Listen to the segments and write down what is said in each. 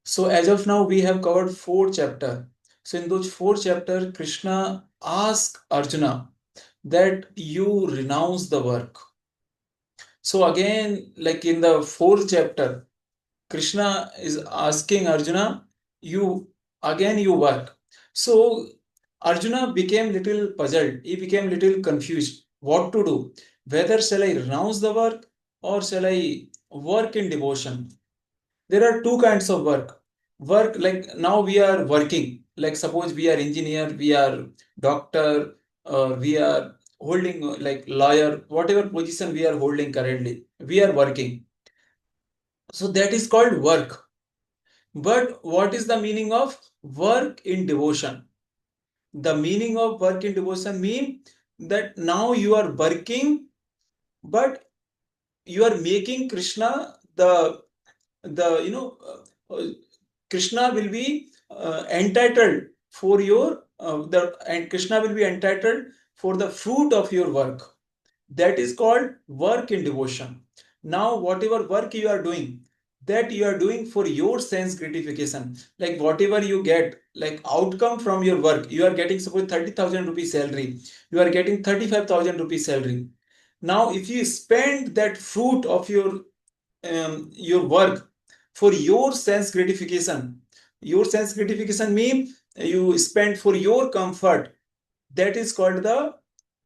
So as of now, we have covered 4 chapters. So in those 4 chapters, Krishna asked Arjuna that you renounce the work. So again, like in the 4th chapter, Krishna is asking Arjuna, you work. So Arjuna became little puzzled. He became little confused. What to do? Whether shall I renounce the work or shall I work in devotion? There are 2 kinds of work. Work like now we are working. Like suppose we are engineer, we are doctor, we are holding like lawyer, whatever position we are holding currently, we are working. So that is called work. But what is the meaning of work in devotion? The meaning of work in devotion means that now you are working, but you are making Krishna Krishna will be entitled for your and Krishna will be entitled for the fruit of your work. That is called work in devotion. Now, whatever work you are doing, that you are doing for your sense gratification. Like whatever you get, like outcome from your work, you are getting suppose 30,000 rupees salary, you are getting 35,000 rupees salary. Now, if you spend that fruit of your work for your sense gratification means you spend for your comfort, that is called the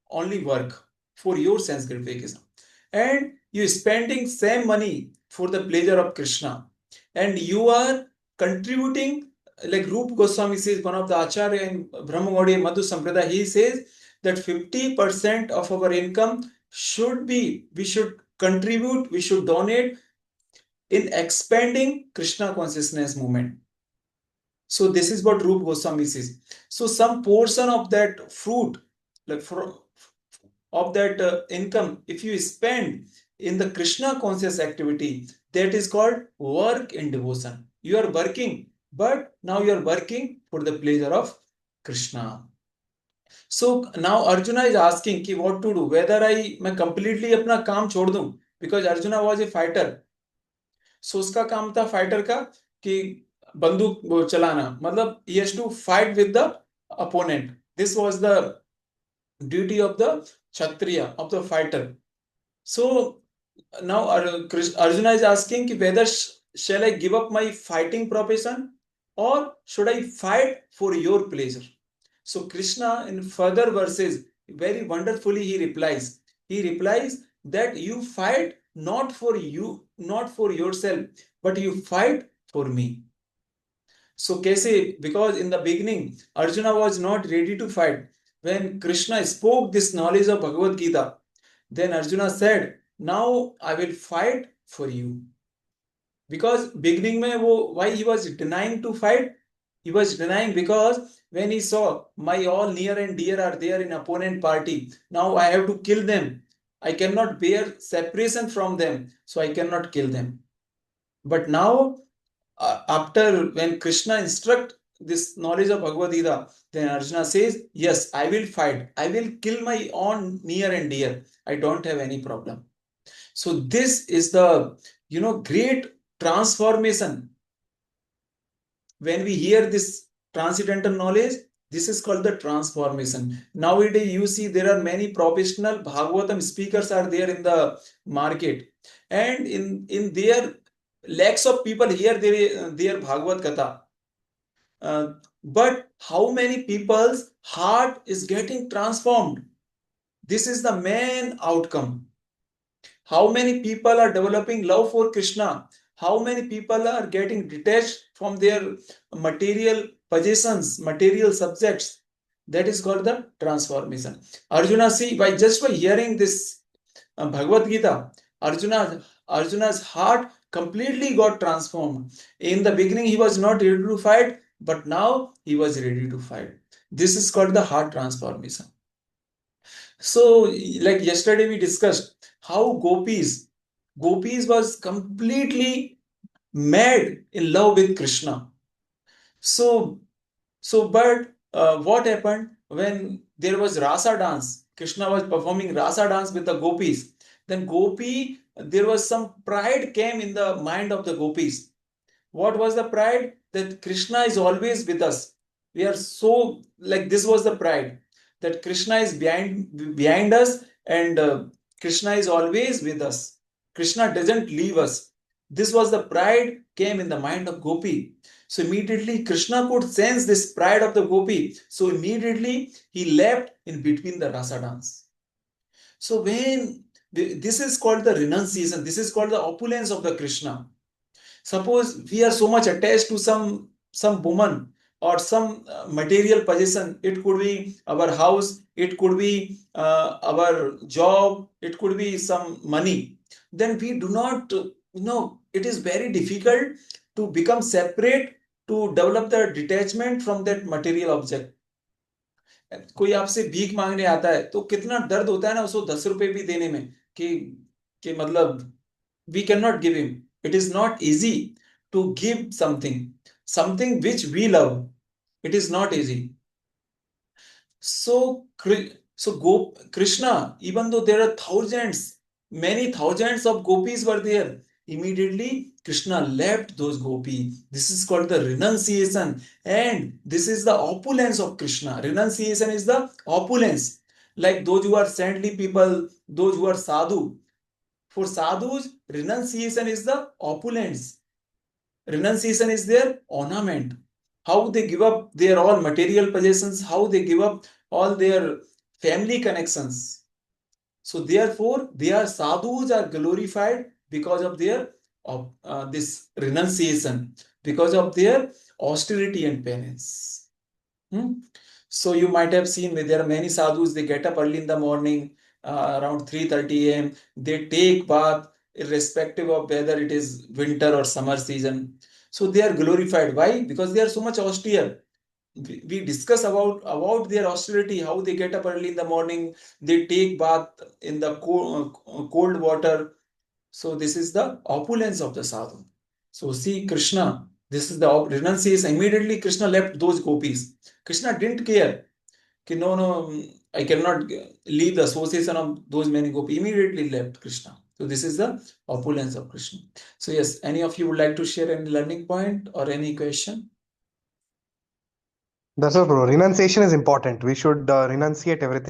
only work for your sense gratification. And you spending same money for the pleasure of Krishna, and you are contributing, like Rupa Goswami says, one of the Acharya in Brahma Gaudiya Madhu Sampradaya, he says that 50% of our income we should contribute, we should donate in expanding Krishna consciousness movement. So this is what Rupa Goswami says. So some portion of that fruit, like of that income, if you spend in the Krishna conscious activity, that is called work in devotion. You are working, but now you are working for the pleasure of Krishna. So now Arjuna is asking कि what to do, whether मैं completely अपना काम छोड़ दूं, because Arjuna was a fighter. So उसका काम था fighter का कि बंदूक चलाना, मतलब he has to fight with the opponent. This was the duty of the kshatriya, of the fighter. So now Arjuna is asking कि whether shall I give up my fighting profession or should I fight for your pleasure? So Krishna in further verses very wonderfully he replies that you fight not for you, not for yourself, but you fight for me. So kaise? Because in the beginning Arjuna was not ready to fight. When Krishna spoke this knowledge of Bhagavad Gita, then Arjuna said, now I will fight for you. Because beginning mein why he was denying to fight? He was denying because when he saw my all near and dear are there in opponent party, now I have to kill them. I cannot bear separation from them, so I cannot kill them. But now, after when Krishna instruct this knowledge of Bhagavad Gita, then Arjuna says, yes, I will fight. I will kill my own near and dear. I don't have any problem. So this is the great transformation. When we hear this transcendental knowledge, this is called the transformation. Nowadays, you see there are many professional Bhagavatam speakers are there in the market, and in their lakhs of people hear their Bhagavad Katha. But how many people's heart is getting transformed? This is the main outcome. How many people are developing love for Krishna? How many people are getting detached from their material possessions, material subjects? That is called the transformation. Arjuna, see, by hearing this Bhagavad Gita, Arjuna's heart completely got transformed. In the beginning, he was not ready to fight, but now he was ready to fight. This is called the heart transformation. So, like yesterday we discussed how gopis was completely mad in love with Krishna. So but what happened when there was rasa dance? Krishna was performing rasa dance with the gopis. Then gopi, there was some pride came in the mind of the gopis. What was the pride? That Kṛṣṇa is always with us. We are so, like, this was the pride, that Kṛṣṇa is behind us, and Kṛṣṇa is always with us. Kṛṣṇa doesn't leave us. This was the pride came in the mind of gopi. So immediately Kṛṣṇa could sense this pride of the gopi. So immediately he left in between the rasa dance. So when this is called the renunciation, this is called the opulence of the Kṛṣṇa. Suppose we are so much attached to some woman or some material possession. It could be our house, it could be our job, it could be some money. Then we do not, it is very difficult to become separate, to develop the detachment from that material object. कोई आपसे भीख मांगने आता है तो कितना दर्द होता है ना उसको 10 रुपए भी देने में, कि मतलब we cannot give him. It is not easy to give something which we love. It is not easy. So Kṛṣṇa, even though there are many thousands of gopis were there, immediately Kṛṣṇa left those gopis. This is called the renunciation, and this is the opulence of Kṛṣṇa. Renunciation is the opulence. Like those who are saintly people, those who are sadhu. For sadhus, renunciation is the opulence. Renunciation is their ornament. How they give up their all material possessions, how they give up all their family connections. So therefore, their sadhus are glorified because of their this renunciation, because of their austerity and penance. So you might have seen there are many sadhus, they get up early in the morning, around 3:30 a.m. They take bath irrespective of whether it is winter or summer season. So they are glorified. Why? Because they are so much austere. We discuss about their austerity, how they get up early in the morning, they take bath in the cold water. So this is the opulence of the sadhu. So see Kṛṣṇa, this is the renunciation. Immediately Kṛṣṇa left those gopis. Kṛṣṇa didn't care. No, I cannot leave the association of those many gopis. Immediately left Kṛṣṇa. So this is the opulence of Kṛṣṇa. So yes, any of you would like to share any learning point or any question? That's all, bro. Renunciation is important. We should renunciate everything.